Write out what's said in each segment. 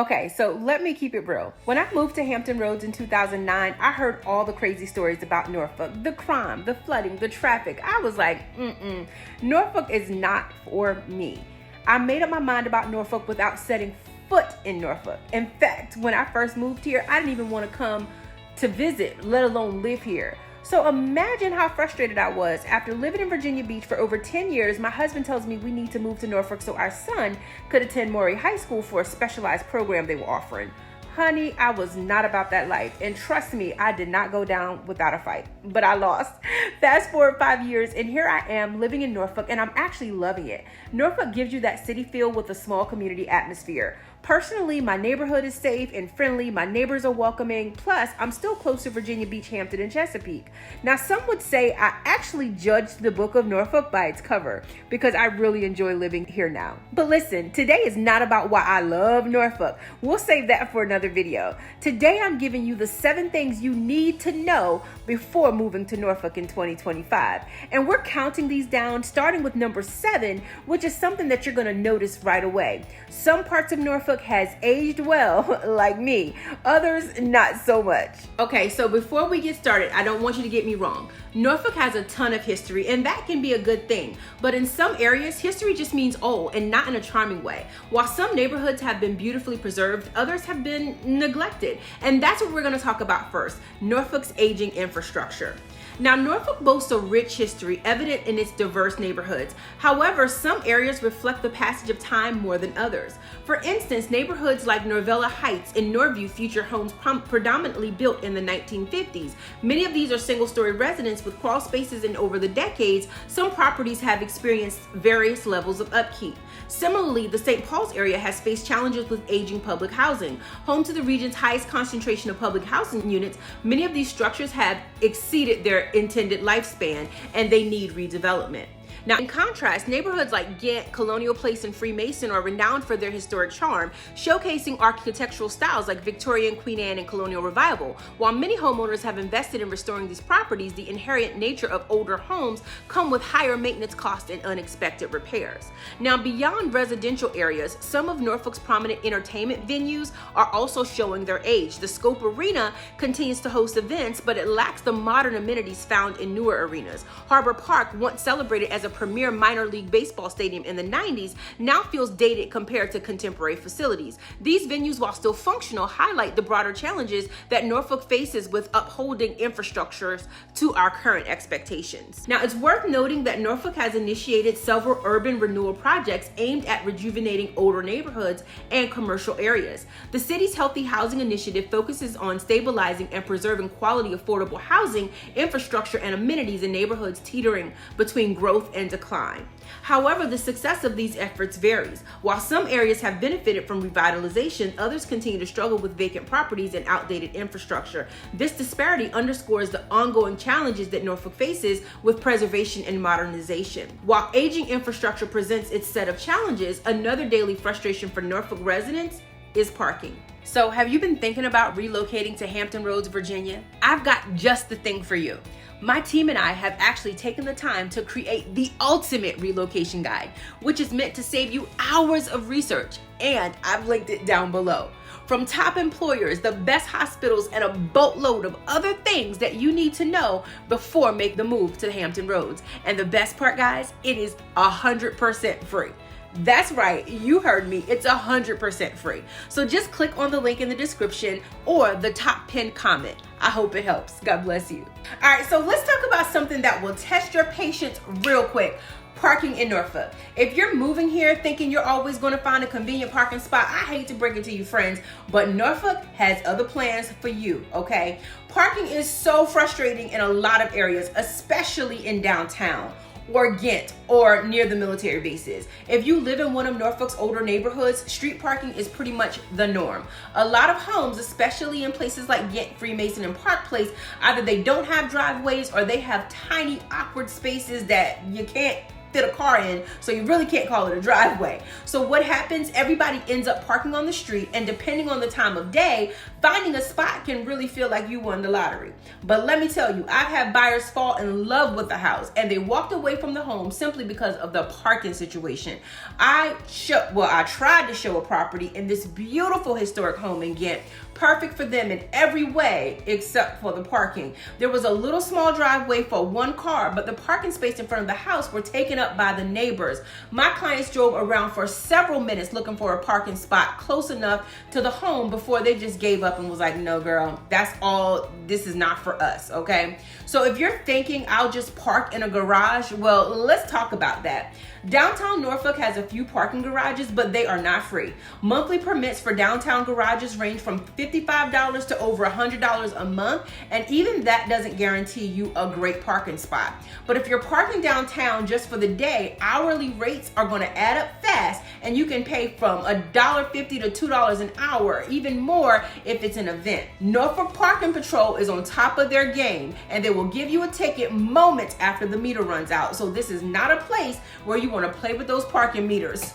Okay, so let me keep it real. When I moved to Hampton Roads in 2009, I heard all the crazy stories about Norfolk, the crime, the flooding, the traffic. I was like, Norfolk is not for me. I made up my mind about Norfolk without setting foot in Norfolk. In fact, when I first moved here, I didn't even want to come to visit, let alone live here. So imagine how frustrated I was. After living in Virginia Beach for over 10 years, my husband tells me we need to move to Norfolk so our son could attend Maury High School for a specialized program they were offering. Honey, I was not about that life. And trust me, I did not go down without a fight, but I lost. Fast forward 5 years and here I am living in Norfolk and I'm actually loving it. Norfolk gives you that city feel with a small community atmosphere. Personally, my neighborhood is safe and friendly. My neighbors are welcoming. Plus, I'm still close to Virginia Beach, Hampton, and Chesapeake. Now, some would say I actually judged the book of Norfolk by its cover because I really enjoy living here now. But listen, today is not about why I love Norfolk. We'll save that for another video. Today, I'm giving you the 7 things you need to know before moving to Norfolk in 2025. And we're counting these down, starting with number 7, which is something that you're going to notice right away. Some parts of Norfolk has aged well, like me. Others, not so much. Okay, so before we get started, I don't want you to get me wrong. Norfolk has a ton of history, and that can be a good thing. But in some areas, history just means old and not in a charming way. While some neighborhoods have been beautifully preserved, others have been neglected. And that's what we're going to talk about first, Norfolk's aging infrastructure. Now, Norfolk boasts a rich history evident in its diverse neighborhoods. However, some areas reflect the passage of time more than others. For instance, neighborhoods like Norvella Heights and Norview feature homes predominantly built in the 1950s. Many of these are single-story residences with crawl spaces, and over the decades, some properties have experienced various levels of upkeep. Similarly, the St. Paul's area has faced challenges with aging public housing. Home to the region's highest concentration of public housing units, many of these structures have exceeded their intended lifespan and they need redevelopment. Now, in contrast, neighborhoods like Ghent, Colonial Place, and Freemason are renowned for their historic charm, showcasing architectural styles like Victorian, Queen Anne, and Colonial Revival. While many homeowners have invested in restoring these properties, the inherent nature of older homes come with higher maintenance costs and unexpected repairs. Now, beyond residential areas, some of Norfolk's prominent entertainment venues are also showing their age. The Scope Arena continues to host events, but it lacks the modern amenities found in newer arenas. Harbor Park, once celebrated as a premier minor league baseball stadium in the 90s, now feels dated compared to contemporary facilities. These venues, while still functional, highlight the broader challenges that Norfolk faces with upholding infrastructures to our current expectations. Now, it's worth noting that Norfolk has initiated several urban renewal projects aimed at rejuvenating older neighborhoods and commercial areas. The city's Healthy Housing Initiative focuses on stabilizing and preserving quality, affordable housing, infrastructure, and amenities in neighborhoods teetering between growth and decline. However, the success of these efforts varies. While some areas have benefited from revitalization, others continue to struggle with vacant properties and outdated infrastructure. This disparity underscores the ongoing challenges that Norfolk faces with preservation and modernization. While aging infrastructure presents its set of challenges, another daily frustration for Norfolk residents is parking. So, have you been thinking about relocating to Hampton Roads, Virginia? I've got just the thing for you. My team and I have actually taken the time to create the ultimate relocation guide, which is meant to save you hours of research, and I've linked it down below. From top employers, the best hospitals, and a boatload of other things that you need to know before making the move to Hampton Roads. And the best part, guys, it is 100% free. That's right, you heard me, it's 100% free. So just click on the link in the description or the top pinned comment. I hope it helps. God bless you. All right, so let's talk about something that will test your patience real quick. Parking in Norfolk. If you're moving here thinking you're always going to find a convenient parking spot, I hate to break it to you, friends, but Norfolk has other plans for you, okay? Parking is so frustrating in a lot of areas, especially in downtown or Ghent or near the military bases. If you live in one of Norfolk's older neighborhoods, street parking is pretty much the norm. A lot of homes, especially in places like Ghent, Freemason, and Park Place, either they don't have driveways or they have tiny awkward spaces that you can't fit a car in, so you really can't call it a driveway. So what happens, everybody ends up parking on the street, and depending on the time of day, finding a spot can really feel like you won the lottery. But let me tell you, I've had buyers fall in love with the house and they walked away from the home simply because of the parking situation. I tried to show a property in this beautiful historic home in Ghent, perfect for them in every way except for the parking. There was a little small driveway for one car, but the parking space in front of the house were taken up by the neighbors. My clients drove around for several minutes looking for a parking spot close enough to the home before they just gave up and was like, no girl, that's all, this is not for us, okay? So if you're thinking I'll just park in a garage, well, let's talk about that. Downtown Norfolk has a few parking garages, but they are not free. Monthly permits for downtown garages range from $55 to over $100 a month, and even that doesn't guarantee you a great parking spot. But if you're parking downtown just for the day, hourly rates are going to add up fast, and you can pay from $1.50 to $2 an hour, even more if it's an event. Norfolk Parking Patrol is on top of their game, and they will give you a ticket moments after the meter runs out. So this is not a place where you want to play with those parking meters.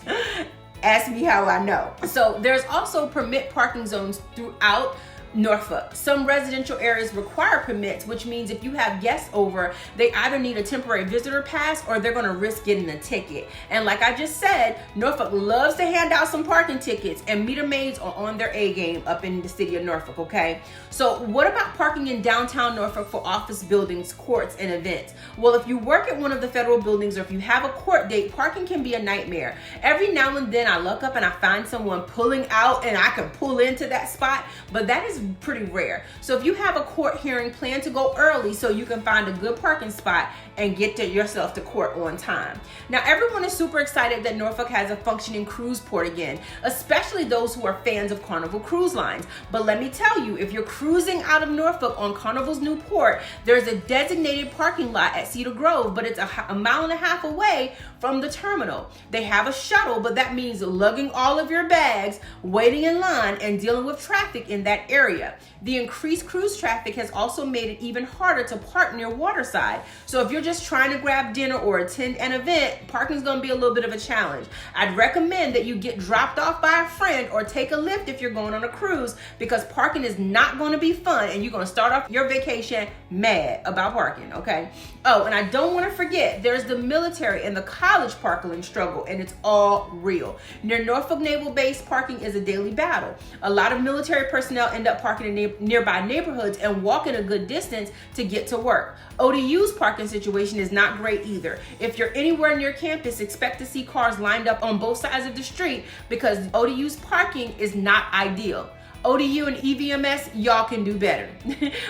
Ask me how I know. So there's also permit parking zones throughout Norfolk. Some residential areas require permits, which means if you have guests over, they either need a temporary visitor pass or they're going to risk getting a ticket. And like I just said, Norfolk loves to hand out some parking tickets, and meter maids are on their A game up in the city of Norfolk, okay? So what about parking in downtown Norfolk for office buildings, courts, and events? Well, if you work at one of the federal buildings or if you have a court date, parking can be a nightmare. Every now and then I look up and I find someone pulling out and I can pull into that spot, but that is pretty rare. So if you have a court hearing, plan to go early so you can find a good parking spot and get yourself to court on time. Now, everyone is super excited that Norfolk has a functioning cruise port again, especially those who are fans of Carnival Cruise Lines. But let me tell you, if you're cruising out of Norfolk on Carnival's new port, there's a designated parking lot at Cedar Grove, but it's a mile and a half away from the terminal. They have a shuttle, but that means lugging all of your bags, waiting in line, and dealing with traffic in that area. The increased cruise traffic has also made it even harder to park near waterside. So if you're just trying to grab dinner or attend an event, parking is going to be a little bit of a challenge. I'd recommend that you get dropped off by a friend or take a lift if you're going on a cruise, because parking is not going to be fun and you're going to start off your vacation mad about parking, okay? Oh, and I don't want to forget, there's the military and the college parking struggle, and it's all real. Near Norfolk Naval Base, parking is a daily battle. A lot of military personnel end up parking in nearby neighborhoods and walking a good distance to get to work. ODU's parking situation is not great either. If you're anywhere near campus, expect to see cars lined up on both sides of the street because ODU's parking is not ideal. ODU and EVMS, y'all can do better.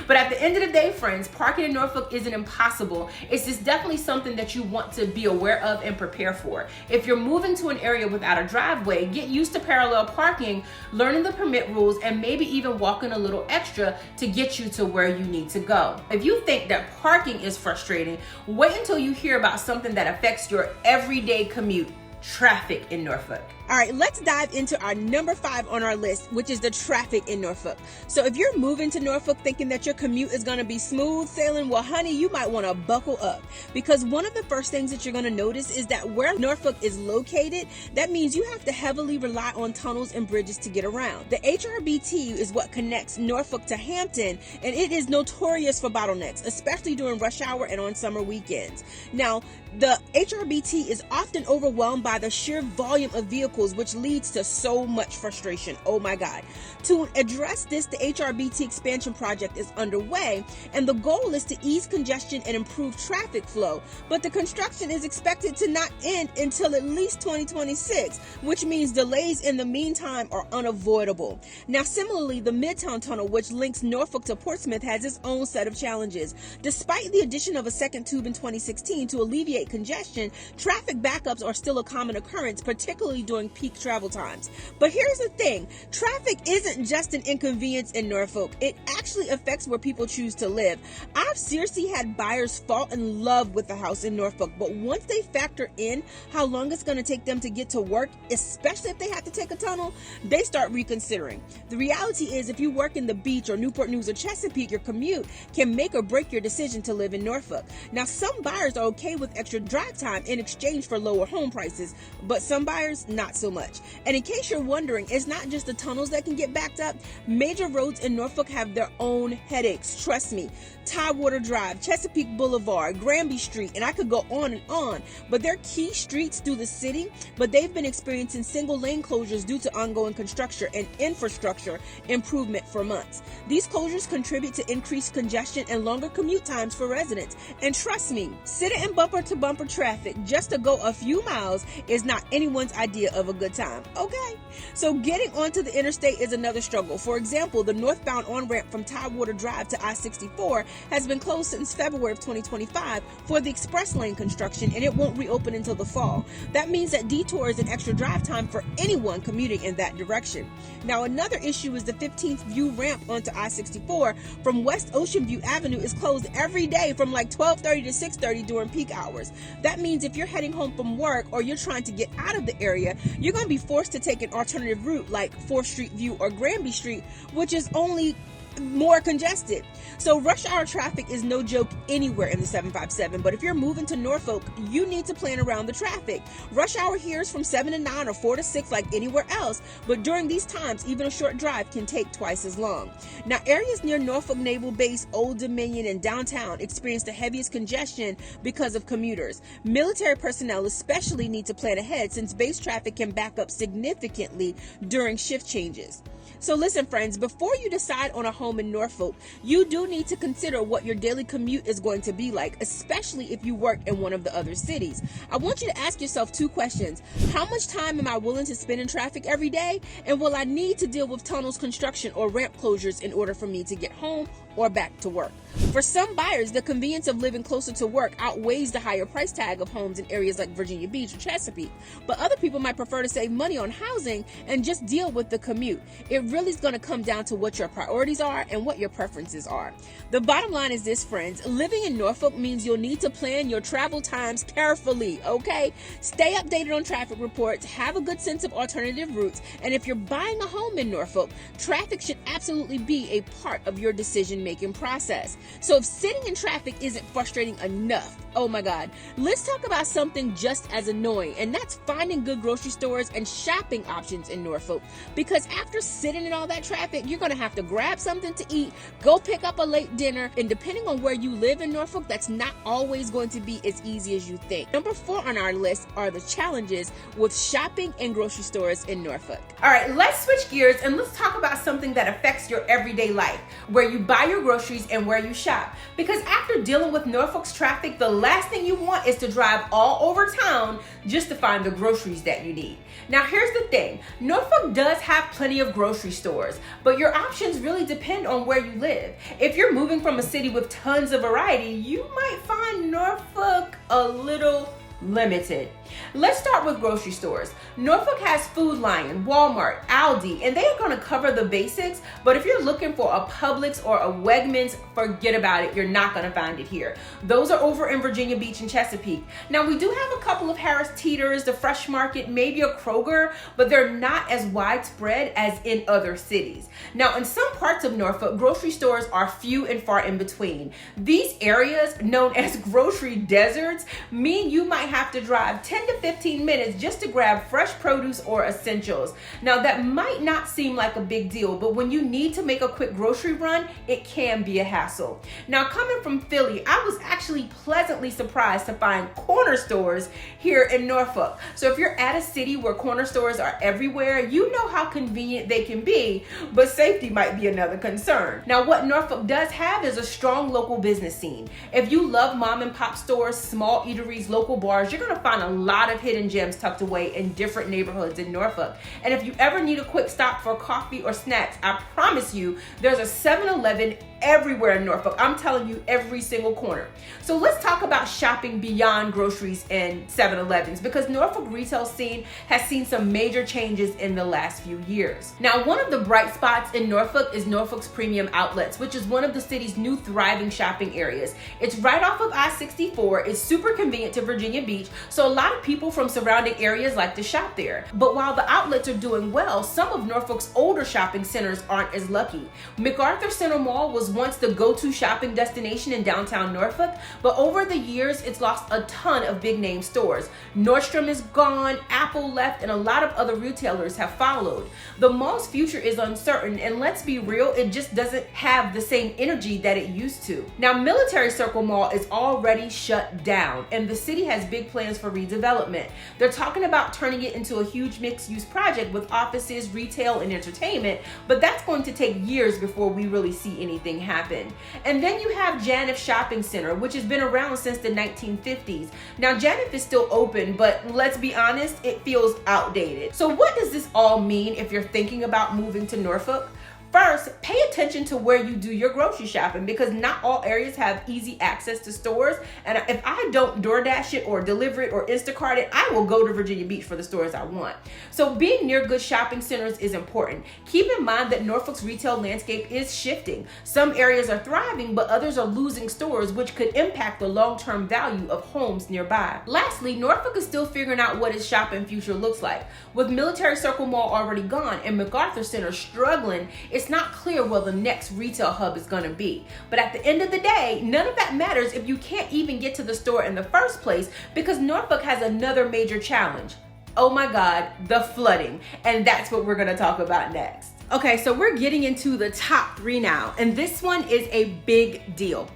But at the end of the day, friends, parking in Norfolk isn't impossible. It's just definitely something that you want to be aware of and prepare for. If you're moving to an area without a driveway, get used to parallel parking, learning the permit rules, and maybe even walking a little extra to get you to where you need to go. If you think that parking is frustrating, wait until you hear about something that affects your everyday commute: traffic in Norfolk. All right, let's dive into our number 5 on our list, which is the traffic in Norfolk. So if you're moving to Norfolk thinking that your commute is going to be smooth sailing, well, honey, you might want to buckle up, because one of the first things that you're going to notice is that where Norfolk is located, that means you have to heavily rely on tunnels and bridges to get around. The HRBT is what connects Norfolk to Hampton, and it is notorious for bottlenecks, especially during rush hour and on summer weekends. Now, the HRBT is often overwhelmed by the sheer volume of vehicles, which leads to so much frustration. Oh my God. To address this, the HRBT expansion project is underway, and the goal is to ease congestion and improve traffic flow. But the construction is expected to not end until at least 2026, which means delays in the meantime are unavoidable. Now, similarly, the Midtown Tunnel, which links Norfolk to Portsmouth, has its own set of challenges. Despite the addition of a second tube in 2016 to alleviate congestion, traffic backups are still a common common occurrence, particularly during peak travel times. But here's the thing, traffic isn't just an inconvenience in Norfolk. It actually affects where people choose to live. I've seriously had buyers fall in love with the house in Norfolk, but once they factor in how long it's going to take them to get to work, especially if they have to take a tunnel, they start reconsidering. The reality is, if you work in the beach or Newport News or Chesapeake, your commute can make or break your decision to live in Norfolk. Now, some buyers are okay with extra drive time in exchange for lower home prices, but some buyers, not so much. And in case you're wondering, it's not just the tunnels that can get backed up. Major roads in Norfolk have their own headaches, trust me. Tidewater Drive, Chesapeake Boulevard, Granby Street, and I could go on and on. But they're key streets through the city, but they've been experiencing single lane closures due to ongoing construction and infrastructure improvement for months. These closures contribute to increased congestion and longer commute times for residents. And trust me, sitting in bumper to bumper traffic just to go a few miles is not anyone's idea of a good time, okay? So getting onto the interstate is another struggle. For example, the northbound on-ramp from Tidewater Drive to I-64 has been closed since February of 2025 for the express lane construction, and it won't reopen until the fall. That means that detours and extra drive time for anyone commuting in that direction. Now, another issue is the 15th View ramp onto I-64 from West Ocean View Avenue is closed every day from like 12:30 to 6:30 during peak hours. That means if you're heading home from work or you're trying to get out of the area, you're going to be forced to take an alternative route like 4th Street View or Granby Street, which is only more congested. So rush hour traffic is no joke anywhere in the 757, but if you're moving to Norfolk, you need to plan around the traffic. Rush hour here is from 7 to 9 or 4 to 6 like anywhere else, but during these times, even a short drive can take twice as long. Now, areas near Norfolk Naval Base, Old Dominion, and downtown experience the heaviest congestion because of commuters. Military personnel especially need to plan ahead since base traffic can back up significantly during shift changes. So listen, friends, before you decide on a home in Norfolk, you do need to consider what your daily commute is going to be like, especially if you work in one of the other cities. I want you to ask yourself two questions. How much time am I willing to spend in traffic every day? And will I need to deal with tunnels construction or ramp closures in order for me to get home or back to work? For some buyers, the convenience of living closer to work outweighs the higher price tag of homes in areas like Virginia Beach or Chesapeake. But other people might prefer to save money on housing and just deal with the commute. It really is going to come down to what your priorities are and what your preferences are. The bottom line is this, friends. Living in Norfolk means you'll need to plan your travel times carefully, okay? Stay updated on traffic reports, have a good sense of alternative routes, and if you're buying a home in Norfolk, traffic should absolutely be a part of your decision-making process. So if sitting in traffic isn't frustrating enough, oh my God, let's talk about something just as annoying, and that's finding good grocery stores and shopping options in Norfolk. Because after sitting in all that traffic, you're going to have to grab something to eat, go pick up a late dinner, and depending on where you live in Norfolk, that's not always going to be as easy as you think. Number 4 on our list are the challenges with shopping and grocery stores in Norfolk. All right, let's switch gears and let's talk about something that affects your everyday life, where you buy your groceries and where you shop. Because after dealing with Norfolk's traffic, the last thing you want is to drive all over town just to find the groceries that you need. Now, here's the thing. Norfolk does have plenty of grocery stores, but your options really depend on where you live. If you're moving from a city with tons of variety, you might find Norfolk a little limited. Let's start with grocery stores. Norfolk has Food Lion, Walmart, Aldi, and they are going to cover the basics, but if you're looking for a Publix or a Wegmans, forget about it. You're not going to find it here. Those are over in Virginia Beach and Chesapeake. Now, we do have a couple of Harris Teeters, the Fresh Market, maybe a Kroger, but they're not as widespread as in other cities. Now, in some parts of Norfolk, grocery stores are few and far in between. These areas, known as grocery deserts, mean you might have to drive 10 to 15 minutes just to grab fresh produce or essentials. Now, that might not seem like a big deal, but when you need to make a quick grocery run, it can be a hassle. Now, coming from Philly, I was actually pleasantly surprised to find corner stores here in Norfolk. So if you're at a city where corner stores are everywhere, you know how convenient they can be, but safety might be another concern. Now, what Norfolk does have is a strong local business scene. If you love mom and pop stores, small eateries, local bars, bars, you're gonna find a lot of hidden gems tucked away in different neighborhoods in Norfolk. And if you ever need a quick stop for coffee or snacks, I promise you, there's a 7-Eleven everywhere in Norfolk. I'm telling you, every single corner. So let's talk about shopping beyond groceries and 7-Elevens, because Norfolk retail scene has seen some major changes in the last few years. Now, one of the bright spots in Norfolk is Norfolk's Premium Outlets, which is one of the city's new thriving shopping areas. It's right off of I-64. It's super convenient to Virginia Beach, so a lot of people from surrounding areas like to shop there. But while the outlets are doing well, some of Norfolk's older shopping centers aren't as lucky. MacArthur Center Mall was once the go-to shopping destination in downtown Norfolk, but over the years, it's lost a ton of big name stores. Nordstrom is gone, Apple left, and a lot of other retailers have followed. The mall's future is uncertain, and let's be real, it just doesn't have the same energy that it used to. Now, Military Circle Mall is already shut down, and the city has big plans for redevelopment. They're talking about turning it into a huge mixed-use project with offices, retail, and entertainment, but that's going to take years before we really see anything happen. And then you have Janif Shopping Center, which has been around since the 1950s. Now, Janif is still open, but let's be honest, it feels outdated. So what does this all mean if you're thinking about moving to Norfolk? First, pay attention to where you do your grocery shopping, because not all areas have easy access to stores. And if I don't DoorDash it or deliver it or Instacart it, I will go to Virginia Beach for the stores I want. So being near good shopping centers is important. Keep in mind that Norfolk's retail landscape is shifting. Some areas are thriving, but others are losing stores, which could impact the long-term value of homes nearby. Lastly, Norfolk is still figuring out what its shopping future looks like. With Military Circle Mall already gone and MacArthur Center struggling, it's not clear where the next retail hub is going to be. But at the end of the day, none of that matters if you can't even get to the store in the first place, because Norfolk has another major challenge. Oh my God, the flooding. And that's what we're going to talk about next. Okay, so we're getting into the top 3 now, and this one is a big deal: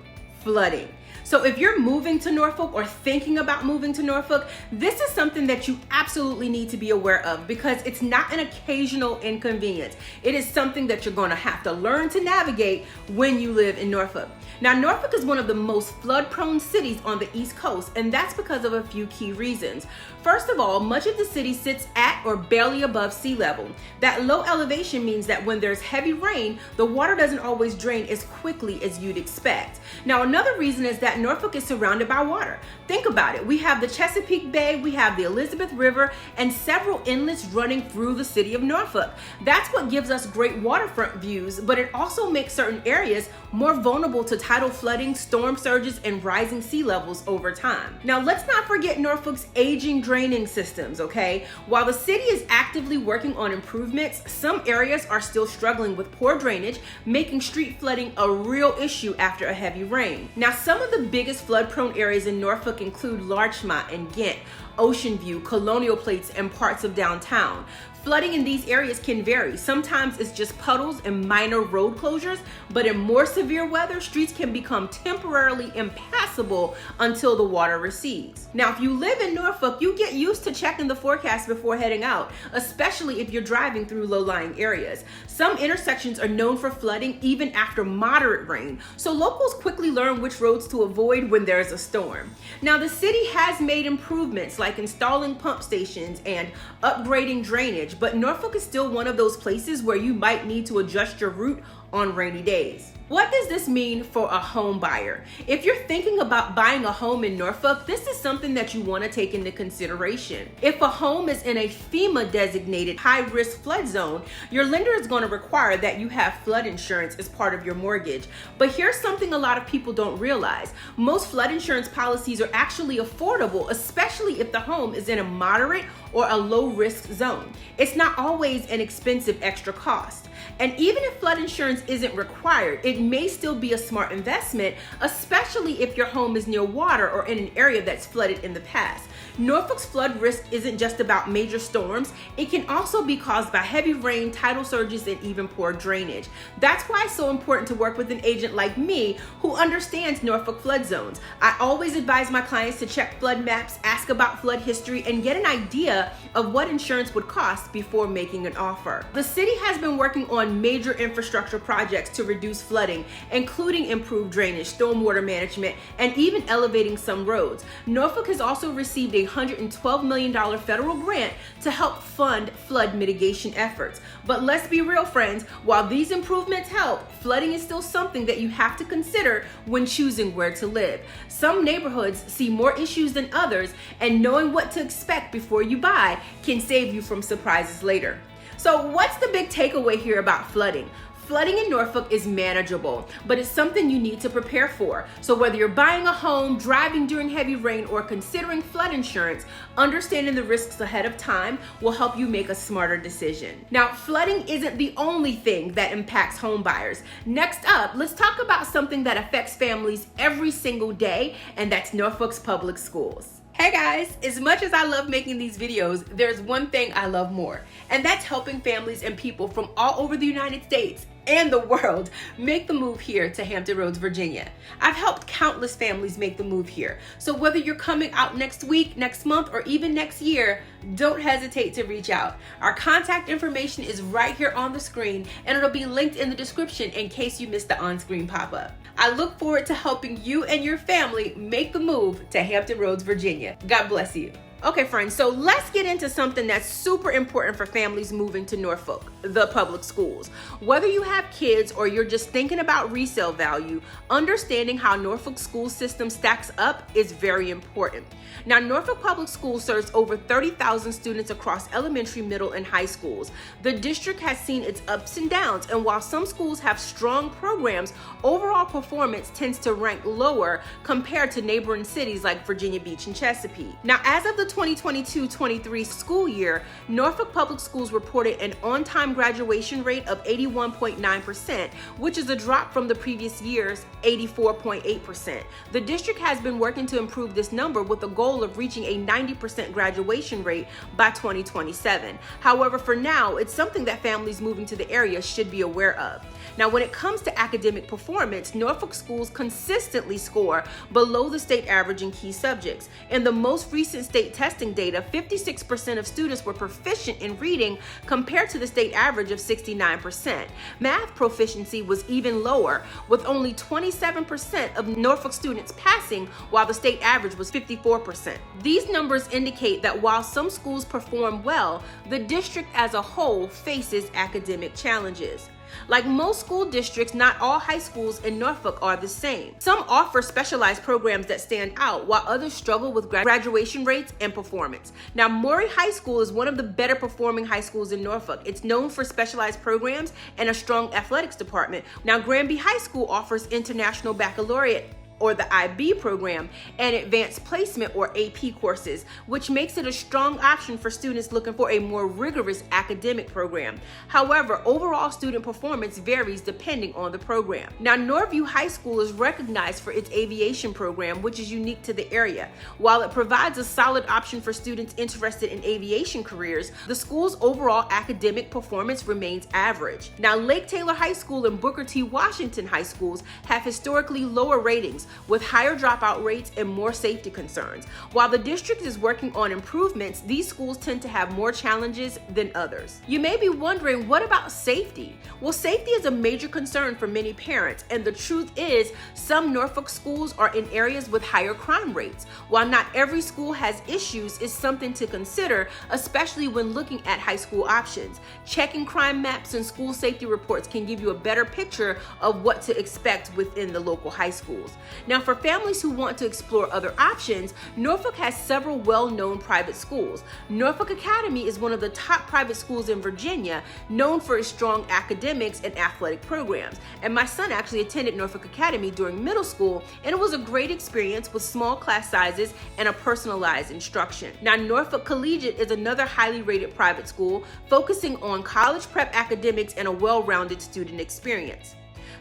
flooding. So if you're moving to Norfolk or thinking about moving to Norfolk, this is something that you absolutely need to be aware of, because it's not an occasional inconvenience. It is something that you're going to have to learn to navigate when you live in Norfolk. Now, Norfolk is one of the most flood-prone cities on the East Coast, and that's because of a few key reasons. First of all, much of the city sits at or barely above sea level. That low elevation means that when there's heavy rain, the water doesn't always drain as quickly as you'd expect. Now, another reason is that Norfolk is surrounded by water. Think about it. We have the Chesapeake Bay, we have the Elizabeth River, and several inlets running through the city of Norfolk. That's what gives us great waterfront views, but it also makes certain areas more vulnerable to tidal flooding, storm surges, and rising sea levels over time. Now, let's not forget Norfolk's aging draining systems, okay? While the city is actively working on improvements, some areas are still struggling with poor drainage, making street flooding a real issue after a heavy rain. Now, some of the biggest flood-prone areas in Norfolk include Larchmont and Ghent, Ocean View, Colonial Plates, and parts of downtown. Flooding in these areas can vary. Sometimes it's just puddles and minor road closures, but in more severe weather, streets can become temporarily impassable until the water recedes. Now, if you live in Norfolk, you get used to checking the forecast before heading out, especially if you're driving through low-lying areas. Some intersections are known for flooding even after moderate rain, so locals quickly learn which roads to avoid when there's a storm. Now, the city has made improvements like installing pump stations and upgrading drainage, but Norfolk is still one of those places where you might need to adjust your route on rainy days. What does this mean for a home buyer? If you're thinking about buying a home in Norfolk, this is something that you want to take into consideration. If a home is in a FEMA designated high-risk flood zone, your lender is going to require that you have flood insurance as part of your mortgage. But here's something a lot of people don't realize. Most flood insurance policies are actually affordable, especially if the home is in a moderate or a low-risk zone. It's not always an expensive extra cost. And even if flood insurance isn't required, it may still be a smart investment, especially if your home is near water or in an area that's flooded in the past. Norfolk's flood risk isn't just about major storms, it can also be caused by heavy rain, tidal surges, and even poor drainage. That's why it's so important to work with an agent like me who understands Norfolk flood zones. I always advise my clients to check flood maps, ask about flood history, and get an idea of what insurance would cost before making an offer. The city has been working on major infrastructure projects to reduce flooding, including improved drainage, stormwater management, and even elevating some roads. Norfolk has also received a $112 million federal grant to help fund flood mitigation efforts. But let's be real, friends, while these improvements help, flooding is still something that you have to consider when choosing where to live. Some neighborhoods see more issues than others, and knowing what to expect before you buy can save you from surprises later. So what's the big takeaway here about flooding? Flooding in Norfolk is manageable, but it's something you need to prepare for. So whether you're buying a home, driving during heavy rain, or considering flood insurance, understanding the risks ahead of time will help you make a smarter decision. Now, flooding isn't the only thing that impacts home buyers. Next up, let's talk about something that affects families every single day, and that's Norfolk's public schools. Hey guys, as much as I love making these videos, there's one thing I love more, and that's helping families and people from all over the United States and the world make the move here to Hampton Roads, Virginia. I've helped countless families make the move here. So whether you're coming out next week, next month, or even next year, don't hesitate to reach out. Our contact information is right here on the screen, and it'll be linked in the description in case you missed the on-screen pop-up. I look forward to helping you and your family make the move to Hampton Roads, Virginia. God bless you. Okay, friends, so let's get into something that's super important for families moving to Norfolk, the public schools. Whether you have kids or you're just thinking about resale value, understanding how Norfolk's school system stacks up is very important. Now, Norfolk Public Schools serves over 30,000 students across elementary, middle, and high schools. The district has seen its ups and downs, and while some schools have strong programs, overall performance tends to rank lower compared to neighboring cities like Virginia Beach and Chesapeake. Now, as of the 2022-23 school year, Norfolk Public Schools reported an on-time graduation rate of 81.9%, which is a drop from the previous year's 84.8%. The district has been working to improve this number with a goal of reaching a 90% graduation rate by 2027. However, for now, it's something that families moving to the area should be aware of. Now, when it comes to academic performance, Norfolk schools consistently score below the state average in key subjects. In the most recent state testing data, 56% of students were proficient in reading compared to the state average of 69%. Math proficiency was even lower, with only 27% of Norfolk students passing, while the state average was 54%. These numbers indicate that while some schools perform well, the district as a whole faces academic challenges. Like most school districts, not all high schools in Norfolk are the same. Some offer specialized programs that stand out, while others struggle with graduation rates and performance. Now, Maury High School is one of the better performing high schools in Norfolk. It's known for specialized programs and a strong athletics department. Now, Granby High School offers International Baccalaureate, or the IB program, and advanced placement, or AP courses, which makes it a strong option for students looking for a more rigorous academic program. However, overall student performance varies depending on the program. Now, Norview High School is recognized for its aviation program, which is unique to the area. While it provides a solid option for students interested in aviation careers, the school's overall academic performance remains average. Now, Lake Taylor High School and Booker T. Washington High Schools have historically lower ratings, with higher dropout rates and more safety concerns. While the district is working on improvements, these schools tend to have more challenges than others. You may be wondering, what about safety? Well, safety is a major concern for many parents, and the truth is, some Norfolk schools are in areas with higher crime rates. While not every school has issues, it's something to consider, especially when looking at high school options. Checking crime maps and school safety reports can give you a better picture of what to expect within the local high schools. Now, for families who want to explore other options, Norfolk has several well-known private schools. Norfolk Academy is one of the top private schools in Virginia, known for its strong academics and athletic programs. And my son actually attended Norfolk Academy during middle school, and it was a great experience with small class sizes and a personalized instruction. Now, Norfolk Collegiate is another highly rated private school, focusing on college prep academics and a well-rounded student experience.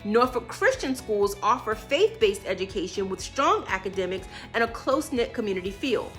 Norfolk Christian schools offer faith-based education with strong academics and a close-knit community feel.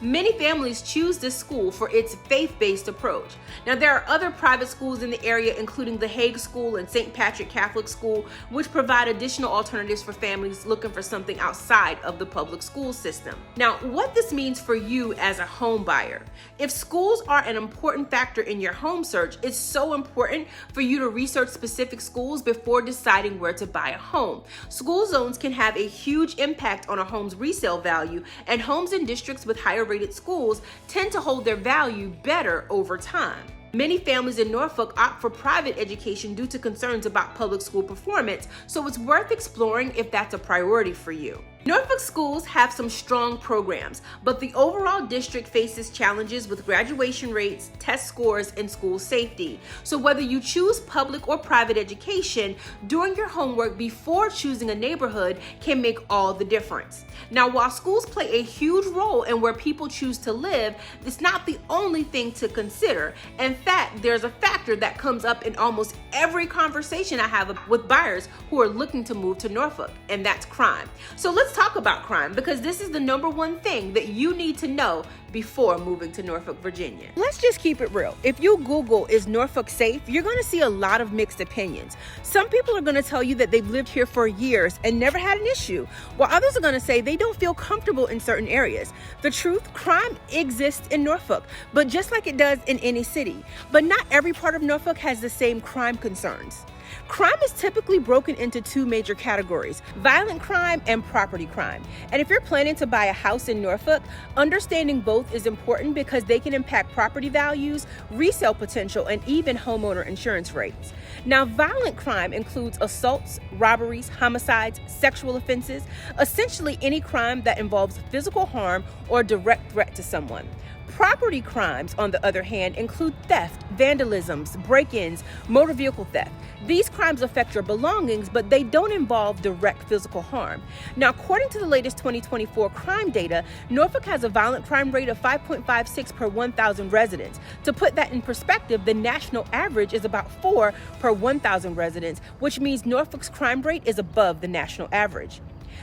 Many families choose this school for its faith-based approach. Now, there are other private schools in the area, including the Hague School and St. Patrick Catholic School, which provide additional alternatives for families looking for something outside of the public school system. Now, what this means for you as a home buyer. If schools are an important factor in your home search, it's so important for you to research specific schools before deciding where to buy a home. School zones can have a huge impact on a home's resale value, and homes in districts with higher rated schools tend to hold their value better over time. Many families in Norfolk opt for private education due to concerns about public school performance, so it's worth exploring if that's a priority for you. Norfolk schools have some strong programs, but the overall district faces challenges with graduation rates, test scores, and school safety. So whether you choose public or private education, doing your homework before choosing a neighborhood can make all the difference. Now, while schools play a huge role in where people choose to live, it's not the only thing to consider. In fact, there's a factor that comes up in almost every conversation I have with buyers who are looking to move to Norfolk, and that's crime. So let's talk about crime, because this is the number one thing that you need to know before moving to Norfolk, Virginia. Let's just keep it real. If you Google, "Is Norfolk safe?" you're going to see a lot of mixed opinions. Some people are going to tell you that they've lived here for years and never had an issue, while others are going to say they don't feel comfortable in certain areas. The truth, crime exists in Norfolk, but just like it does in any city. But not every part of Norfolk has the same crime concerns. Crime is typically broken into two major categories: violent crime and property crime. And if you're planning to buy a house in Norfolk, understanding both is important because they can impact property values, resale potential, and even homeowner insurance rates. Now, violent crime includes assaults, robberies, homicides, sexual offenses, essentially any crime that involves physical harm or direct threat to someone. Property crimes, on the other hand, include theft, vandalisms, break-ins, motor vehicle theft. These crimes affect your belongings, but they don't involve direct physical harm. Now, according to the latest 2024 crime data, Norfolk has a violent crime rate of 5.56 per 1,000 residents. To put that in perspective, the national average is about 4 per 1,000 residents, which means Norfolk's crime rate is above the national average.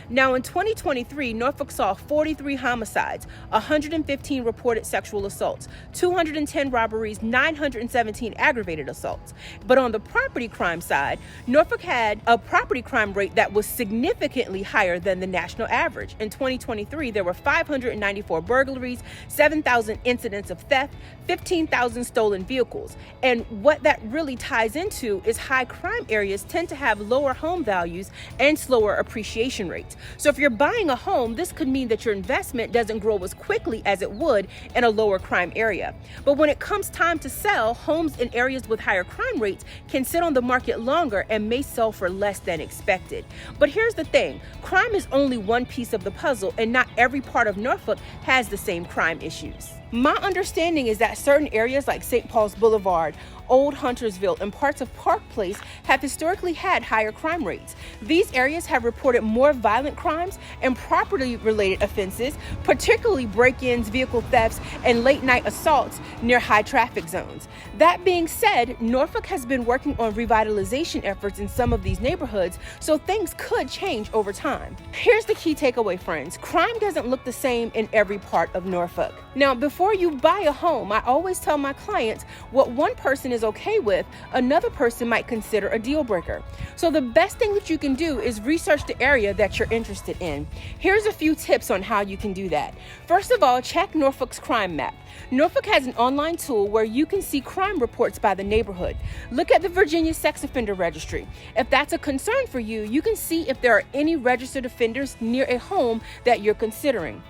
Now, in 2023, Norfolk saw 43 homicides, 115 reported sexual assaults, 210 robberies, 917 aggravated assaults. But on the property crime side, Norfolk had a property crime rate that was significantly higher than the national average. In 2023, there were 594 burglaries, 7,000 incidents of theft, 15,000 stolen vehicles. And what that really ties into is high crime areas tend to have lower home values and slower appreciation rates. So if you're buying a home, this could mean that your investment doesn't grow as quickly as it would in a lower crime area. But when it comes time to sell, homes in areas with higher crime rates can sit on the market longer and may sell for less than expected. But here's the thing, crime is only one piece of the puzzle, and not every part of Norfolk has the same crime issues. My understanding is that certain areas like St. Paul's Boulevard, Old Huntersville, and parts of Park Place have historically had higher crime rates. These areas have reported more violent crimes and property-related offenses, particularly break-ins, vehicle thefts, and late-night assaults near high traffic zones. That being said, Norfolk has been working on revitalization efforts in some of these neighborhoods, so things could change over time. Here's the key takeaway, friends. Crime doesn't look the same in every part of Norfolk. Now, before you buy a home, I always tell my clients what one person is okay with, another person might consider a deal breaker. So the best thing that you can do is research the area that you're interested in. Here's a few tips on how you can do that. First of all, check Norfolk's crime map. Norfolk has an online tool where you can see crime reports by the neighborhood. Look at the Virginia Sex Offender Registry. If that's a concern for you, you can see if there are any registered offenders near a home that you're considering.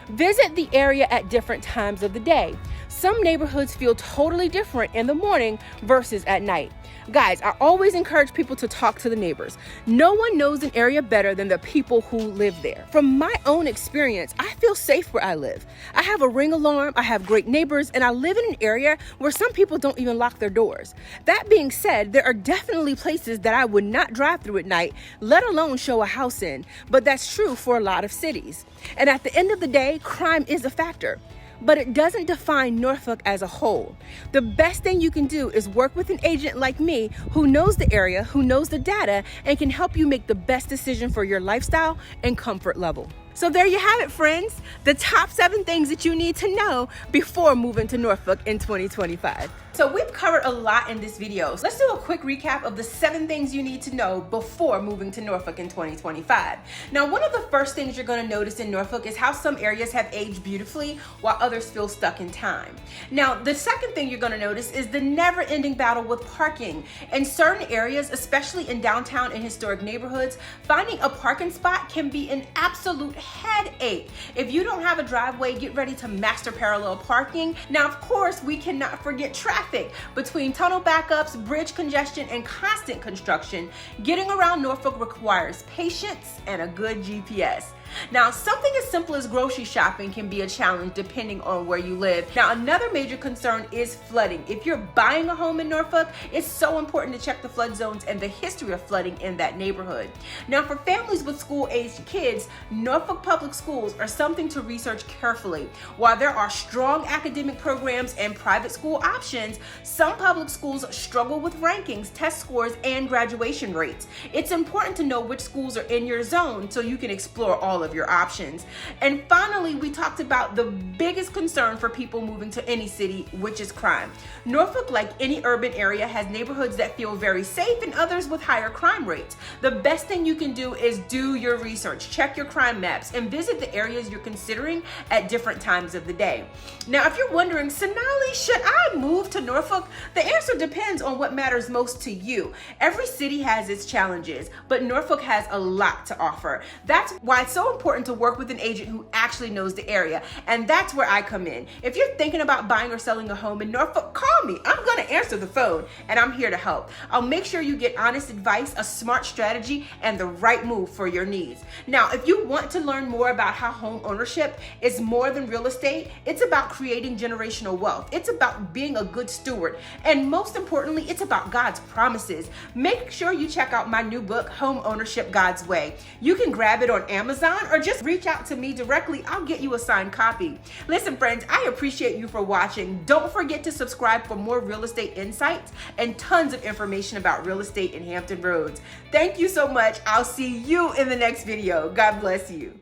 Visit the area at different times of the day. Some neighborhoods feel totally different in the morning versus at night. Guys, I always encourage people to talk to the neighbors. No one knows an area better than the people who live there. From my own experience, I feel safe where I live. I have a ring alarm, I have great neighbors, and I live in an area where some people don't even lock their doors. That being said, there are definitely places that I would not drive through at night, let alone show a house in. But that's true for a lot of cities. And at the end of the day, crime is a factor. But it doesn't define Norfolk as a whole. The best thing you can do is work with an agent like me who knows the area, who knows the data, and can help you make the best decision for your lifestyle and comfort level. So there you have it, friends. The top 7 things that you need to know before moving to Norfolk in 2025. So we've covered a lot in this video. Let's do a quick recap of the 7 things you need to know before moving to Norfolk in 2025. Now, one of the first things you're going to notice in Norfolk is how some areas have aged beautifully while others feel stuck in time. Now, the second thing you're going to notice is the never-ending battle with parking. In certain areas, especially in downtown and historic neighborhoods, finding a parking spot can be an absolute headache. If you don't have a driveway, get ready to master parallel parking. Now, of course, we cannot forget traffic. Between tunnel backups, bridge congestion, and constant construction, getting around Norfolk requires patience and a good GPS. Now, something as simple as grocery shopping can be a challenge depending on where you live. Now, another major concern is flooding. If you're buying a home in Norfolk, it's so important to check the flood zones and the history of flooding in that neighborhood. Now, for families with school-aged kids, Norfolk public schools are something to research carefully. While there are strong academic programs and private school options, some public schools struggle with rankings, test scores, and graduation rates. It's important to know which schools are in your zone so you can explore all of your options. And finally, we talked about the biggest concern for people moving to any city, which is crime. Norfolk, like any urban area, has neighborhoods that feel very safe and others with higher crime rates. The best thing you can do is do your research, check your crime maps, and visit the areas you're considering at different times of the day. Now, if you're wondering, Sonali, should I move to Norfolk? The answer depends on what matters most to you. Every city has its challenges, but Norfolk has a lot to offer. That's why it's so important to work with an agent who actually knows the area, and that's where I come in. If you're thinking about buying or selling a home in Norfolk, call me. I'm going to answer the phone, and I'm here to help. I'll make sure you get honest advice, a smart strategy, and the right move for your needs. Now, if you want to learn more about how home ownership is more than real estate, it's about creating generational wealth. It's about being a good steward, and most importantly, it's about God's promises. Make sure you check out my new book, Home Ownership God's Way. You can grab it on Amazon or just reach out to me directly. I'll get you a signed copy. Listen, friends, I appreciate you for watching. Don't forget to subscribe for more real estate insights and tons of information about real estate in Hampton Roads. Thank you so much. I'll see you in the next video. God bless you.